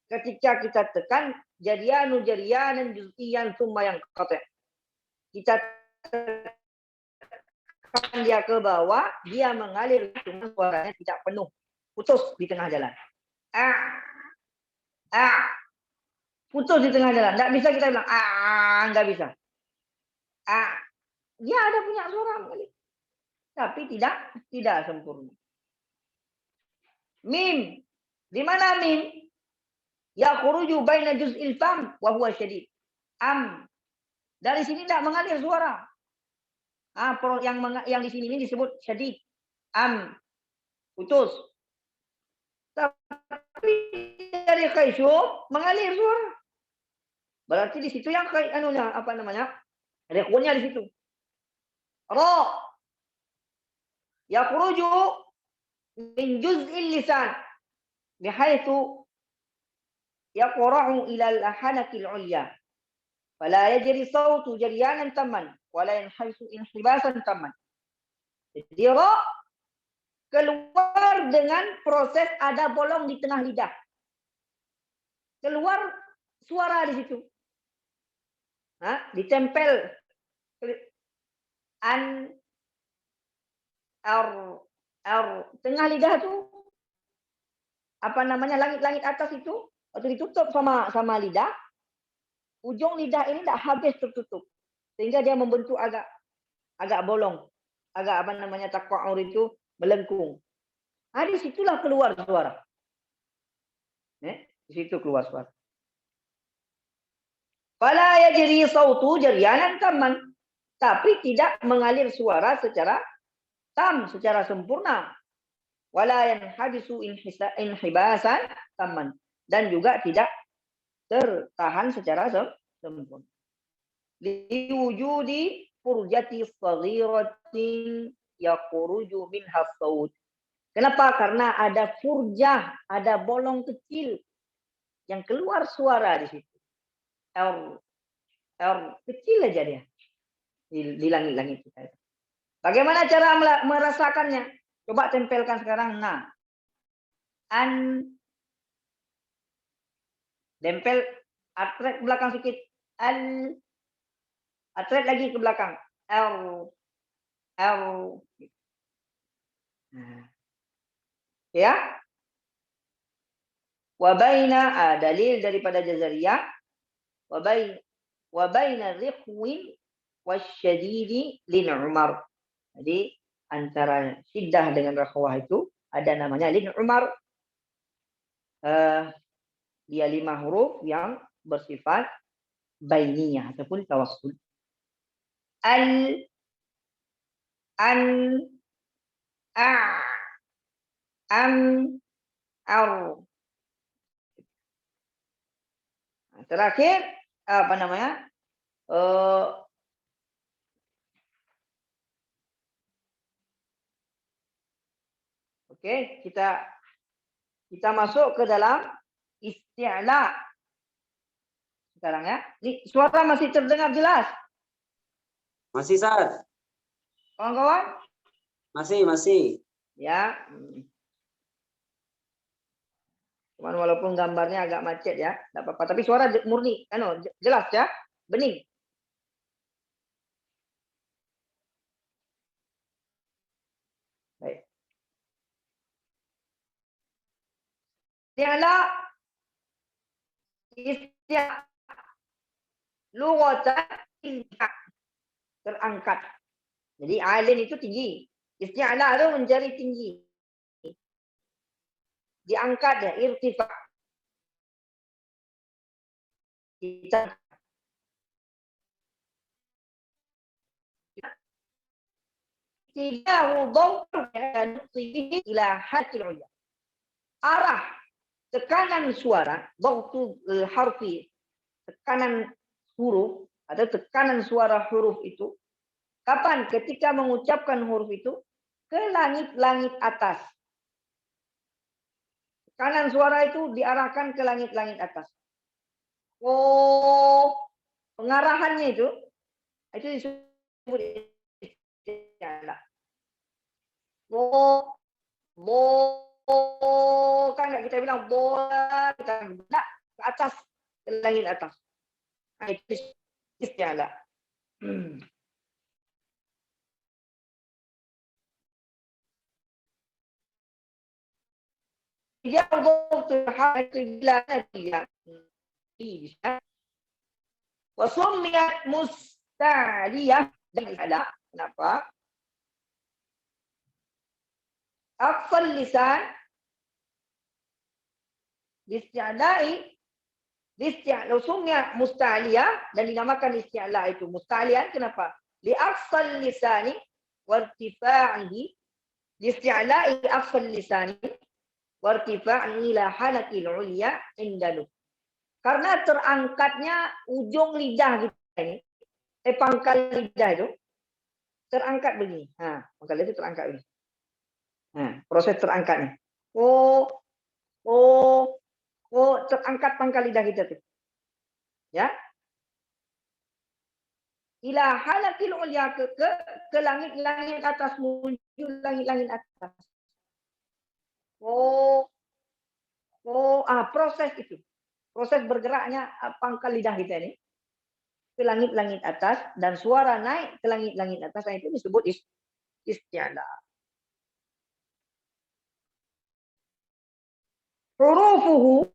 Ketika kita tekan jariyanan juz'iyan summa yang qati'. Kita tekan dia ke bawah, dia mengalir cuma suaranya tidak penuh. Putus di tengah jalan. Putus di tengah jalan. Tidak bisa kita bilang enggak bisa. Dia ada punya suara mengalir. Tapi tidak sempurna. Mim. Di mana mim? Yakhruju baina juz'il fam wa huwa syadid. Dari sini tidak mengalir suara. Yang di sini ini disebut syadid. Putus. Tapi dari khayshum mengalir suara. Berarti di situ yang riqunnya di situ. Ra. Yakhruju min juz'il lisan bihaitsu yaqra'u ila al-hanakil 'ulya. Fala yajri sautu jaryanan tamman wala yanhasu inhibasan tamman. Jadi ra keluar dengan proses ada bolong di tengah lidah. Keluar suara di situ. Ditempel tengah lidah tuh langit-langit atas itu waktu ditutup sama lidah, ujung lidah ini tidak habis tertutup sehingga dia membentuk agak bolong, agak taqa'ur itu melengkung. Di situlah keluar suara. Di situ keluar suara. Fala yajri sautu jaryanan tamman. Tapi tidak mengalir suara secara tam secara sempurna. Wala yanhabisu inhibasan tamman. Dan juga tidak tertahan secara sempurna. Liwujudi furjati saghiratin yakhruju minha saut. Kenapa? Karena ada furjah, ada bolong kecil yang keluar suara di situ. Kecil aja dia di langit-langit kita. Bagaimana cara merasakannya? Coba tempelkan sekarang. Nah, tempel atret belakang sedikit. Atret lagi ke belakang. Ya. Wabaina dalil daripada Jazariyah. Wabaina riqwin wasyadidi lin Umar. Jadi antara syiddah dengan rakhwah itu ada namanya lin Umar. Dia 5 huruf yang bersifat bainiyah ataupun tawassul. Terakhir apa namanya? Oke, kita masuk ke dalam isti'la. Sekarang ya. Ini suara masih terdengar jelas? Masih, Ustaz. Kawan-kawan? Masih. Ya. Cuman walaupun gambarnya agak macet ya, tidak apa-apa. Tapi suara murni, jelas ya, bening. Baik. Isti'la lughatan terangkat. Jadi alin itu tinggi. Isti'la itu mencari tinggi. Diangkat ya, irtifa. Kita arah tekanan suara, waktu harfi, tekanan huruf atau tekanan suara huruf itu kapan? Ketika mengucapkan huruf itu ke langit-langit atas. Tekanan suara itu diarahkan ke langit-langit atas. Pengarahannya itu disebut isti'la. Kan nggak kita bilang bola, kita tidak ke atas, ke langit atas. Nah, itu isti'la. Wasumiyat mustaliyah. Kenapa? Aqsal lisan Sumiyat mustaliyah dan dinamakan isti'la itu mustalian. Kenapa? Li aqsal lisani wartifa'ihi. Isti'la'i aqsal lisani wartifa'i ila halaqil ulya indanu. Karena terangkatnya ujung lidah kita ini, pangkal lidah itu terangkat begini. Pangkal itu terangkat begini. Proses terangkatnya. Terangkat pangkal lidah kita tuh. Ya. Ila halaqil ulya ke langit-langit atas, muncul langit-langit atas. Proses itu. Proses bergeraknya pangkal lidah kita ini ke langit-langit atas dan suara naik ke langit-langit atas, itu disebut isti'la. Hurufnya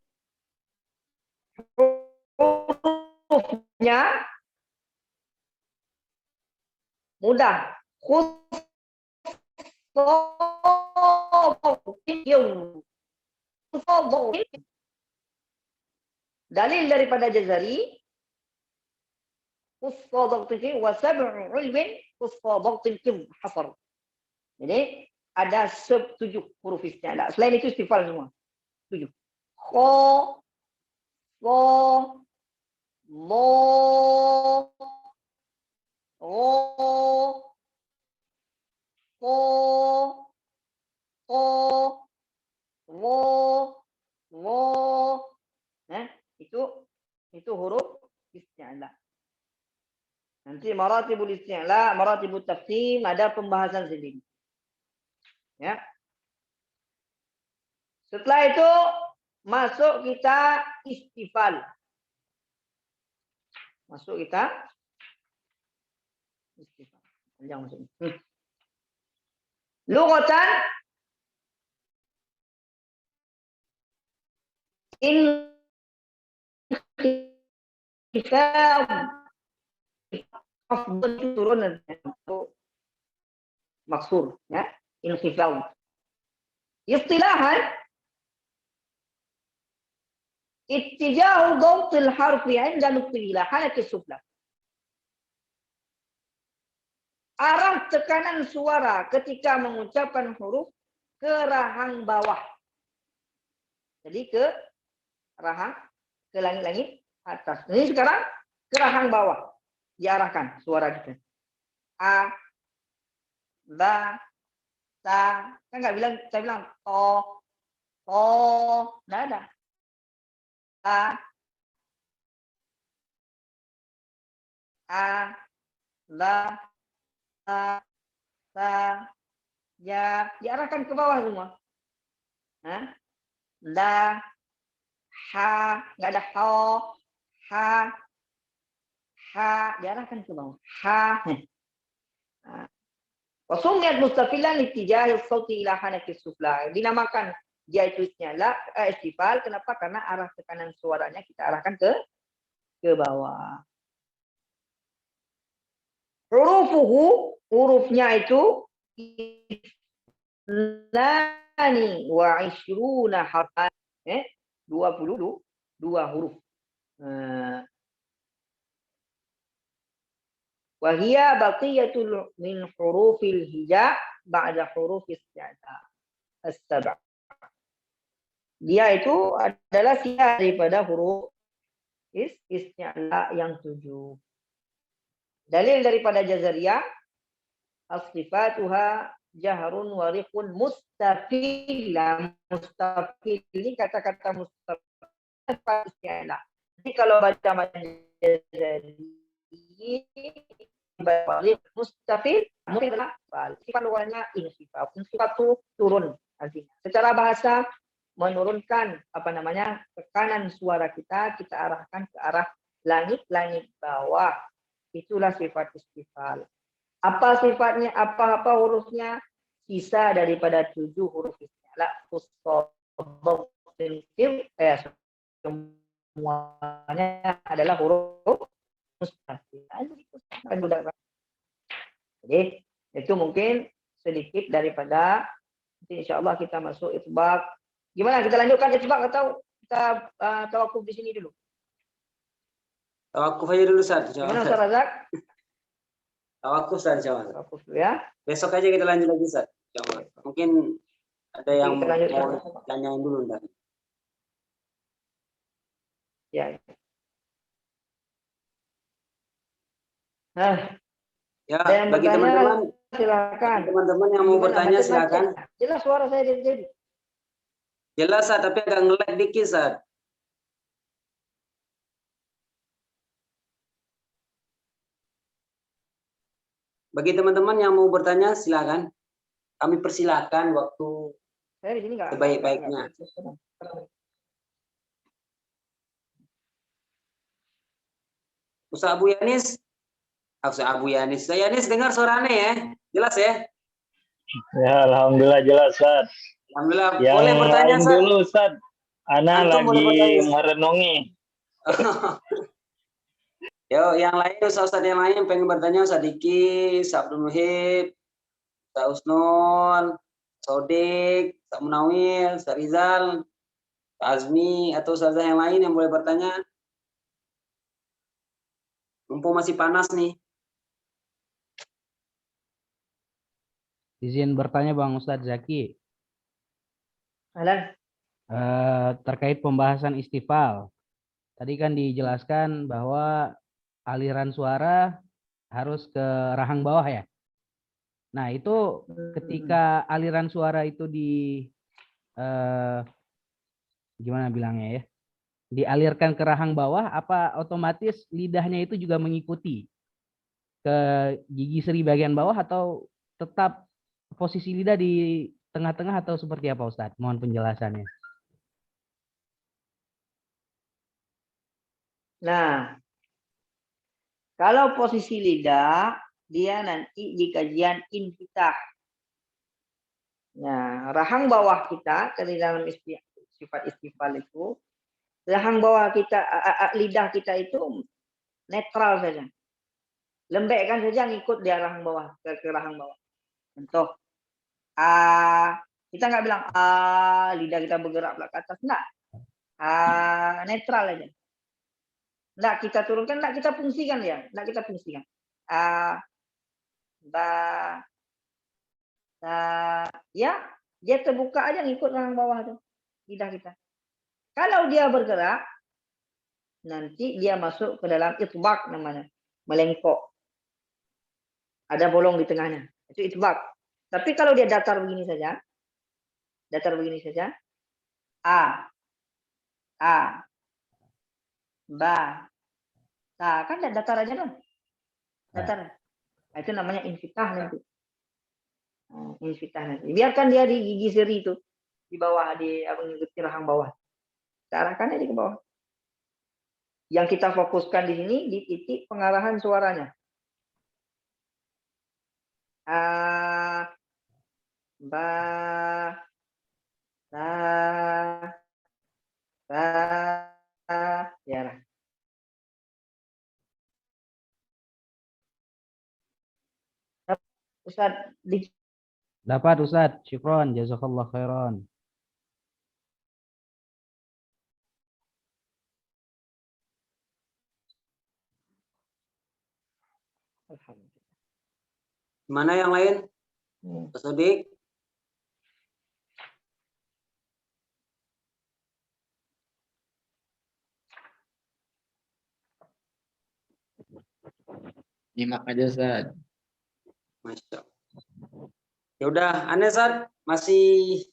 mudah. Dalil daripada Jazari wa sab'u ulwin hasar. Jadi ada 7 huruf isti'la. Selain itu istifal semua. 7. Kho, ko, mo, ro, ko, ko, wo. Itu huruf isti'la. Nanti maratibul isti'la, maratibul taqsim ada pembahasan sendiri. Ya. Setelah itu masuk kita istifal. Masuk kita istifal. Panjang maksudnya. Lughatan inkhifad afdal turun maksur ya inkhifad. Istilahan اتجاه ضغط الحرف عند نطقه إلى حالة السفلى. Arah tekanan suara ketika mengucapkan huruf ke rahang bawah. Jadi ke rahang, ke langit-langit atas. Ini sekarang ke rahang bawah. Diarahkan suara kita. A, ba, ta. Kan nggak bilang, saya bilang to, nggak ada. A, la, ta, ya, diarahkan ke bawah semua. Hah? La, ha, nggak ada ho, ha, diarahkan ke bawah. Ha. Wasumiyat mustafilan litijahil sauti ila hanakis sufla. Dinamakan dia itu istifal. Kenapa? Karena arah tekanan suaranya kita arahkan ke bawah. Hurufuhu, hurufnya itu Lani wa ishruna harfan. 22 huruf. Wa hiya baqiyatul min hurufil hija ba'da hurufis isti'la as-sab'. Dia itu adalah sisa daripada huruf isti'la yang 7. Dalil daripada Jazariyah as-sifatuha jahrun wa riqun mustafil. Mustafil ini kata-kata mustafil isti'la. Jadi kalau baca Jazari mustafil mungkin adalah sifat luarnya insifat. Insifat itu turun artinya. Secara bahasa menurunkan tekanan suara kita arahkan ke arah langit-langit bawah. Itulah sifat istifal. Apa sifatnya? Apa hurufnya? Sisa daripada 7 huruf isti'la. Semuanya adalah huruf mustafil. Jadi itu mungkin sedikit daripada. Nanti insya Allah kita masuk itbaq. Gimana, kita lanjutkan itbaq atau kita tawakuf di sini dulu? Tawakuf aja dulu, Ustaz. Gimana Ustaz Razak? Tawakuf, Ustaz. Tawakuf ya. Besok aja kita lanjut lagi, Ustaz. Mungkin ada yang mau tanyain dulu, Ustaz. Ya. Ya, yang bagi bertanya, teman-teman, silakan. Teman-teman yang mau bertanya silakan. Jelas suara saya jadi. Jelas, Ustaz, tapi agak nge-lag dikit, Ustaz. Bagi teman-teman yang mau bertanya silakan. Kami persilakan waktu saya di sini sebaik-baiknya. Ustaz Abu Yanis. Ustaz Abu Yanis. Ustaz Yanis dengar suaranya ya? Jelas ya? Ya, alhamdulillah jelas, Ustaz. Alhamdulillah. Yang boleh bertanya, lain Ustaz? dulu, Ustaz. Ana Antum lagi merenungi. Yo, yang lain Ustaz yang lain pengen bertanya, Ustaz Diki, Ustaz Abdul Muhib, Ustaz Usnul, Sodik, Ustaz Munawil, Ustaz Rizal, Ustaz Azmi, atau Ustazah yang lain yang boleh bertanya. Mumpung masih panas nih. Izin bertanya Bang Ustadz Zaki, Alan. terkait pembahasan istifal. Tadi kan dijelaskan bahwa aliran suara harus ke rahang bawah ya. Nah, itu ketika aliran suara itu eh, gimana bilangnya ya? Dialirkan ke rahang bawah, apa otomatis lidahnya itu juga mengikuti ke gigi seri bagian bawah atau tetap posisi lidah di tengah-tengah atau seperti apa Ustadz? Mohon penjelasannya. Nah, kalau posisi lidah, dia nanti di kajian infitah. Nah, rahang bawah kita, dari dalam sifat istifal itu, rahang bawah kita, lidah kita itu netral saja. Lembekkan saja ngikut di rahang bawah, ke rahang bawah. Contoh, kita nggak bilang lidah kita bergerak ke atas, enggak. Netral aja. Enggak kita turunkan, enggak kita fungsikan ya, enggak kita fungsikan. Ya, dia terbuka aja ngikut rahang bawah tuh, lidah kita. Kalau dia bergerak, nanti dia masuk ke dalam itbaq namanya, melengkok. Ada bolong di tengahnya, itu itbaq. Tapi kalau dia datar begini saja, a, ba, ta, kan datar aja dong, datar. Itu namanya infitah nanti. Infitah nanti. Biarkan dia di gigi seri itu, di bawah, di mengikuti rahang bawah. Kita arahkannya di ke bawah. Yang kita fokuskan di sini di titik pengarahan suaranya. Ba, ta, ya. Ustaz, Dapat Ustadz, syukron, jazakallah khairan. Mana yang lain? Pak Sodik? Nyimak aja, Ustaz. Masya Allah. Ya udah, aneh Sat, masih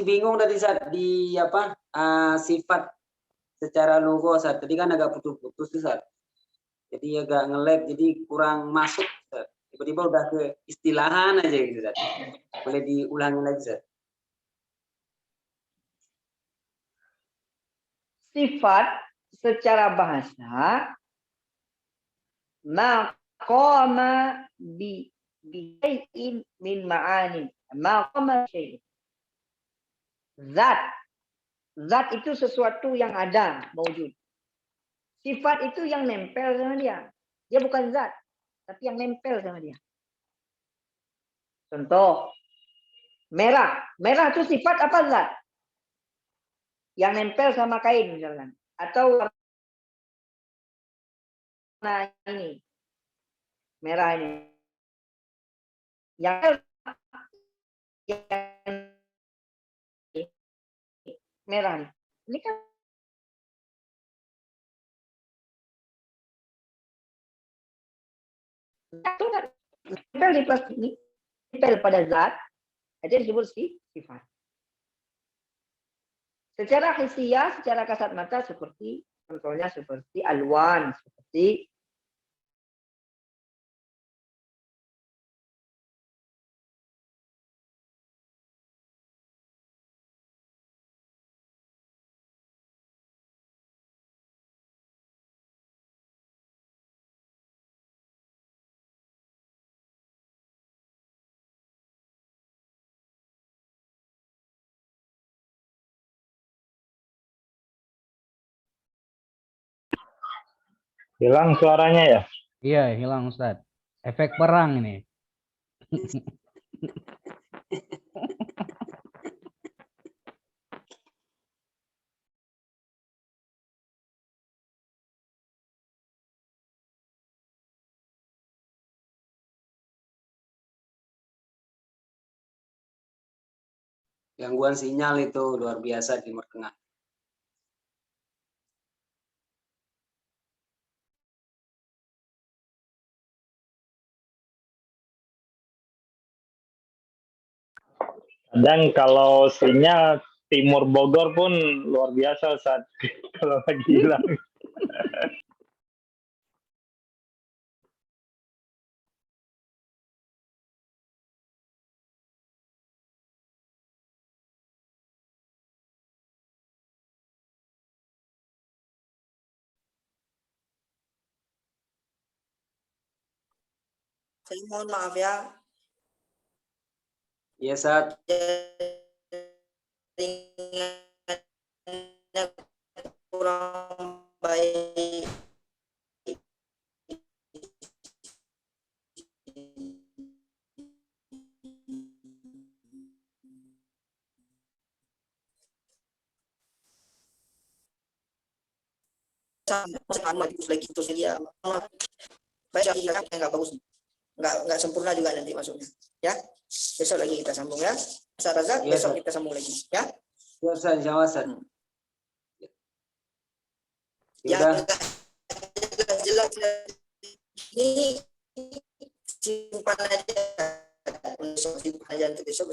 bingung tadi Sat di apa sifat secara logo Sat. Tadi kan agak putus-putus tuh Sat. Jadi agak nge-lag, jadi kurang masuk Sat. Tiba-tiba udah ke istilahan aja gitu Sat. Boleh diulangi lagi Sat. sifat secara bahasa maqama bi syai'in min ma'ani. Maqama syai'in. Zat itu sesuatu yang ada, mewujud. Sifat itu yang nempel sama dia. Dia bukan zat, tapi yang nempel sama dia. Contoh, merah. Merah itu sifat apa zat? Yang nempel sama kain misalkan. Atau warna ini. Merah ini. Yang merah nih. Ini kan nempel di plastik ini, nempel pada zat, itu disebut sifat. Secara hisiah, secara kasat mata seperti contohnya seperti alwan, seperti Hilang suaranya ya? Iya, hilang Ustadz. Efek perang ini. Gangguan sinyal itu luar biasa di Timur Tengah. Dan kalau sinyal timur Bogor pun luar biasa saat kalau lagi hilang. Saya mohon maaf ya, Iya, Ustaz. jaringannya kurang baik. Lagi terus dia baik nggak bagus, nggak sempurna juga nanti masuknya ya. Besok lagi kita sambung ya, Ustaz Razak. Iya, Besok Ustaz. kita sambung lagi ya. Ya, Ustaz, insyaallah, Ustaz. Ya Yang udah. nggak jelas ini simpan aja, simpan aja nanti besok.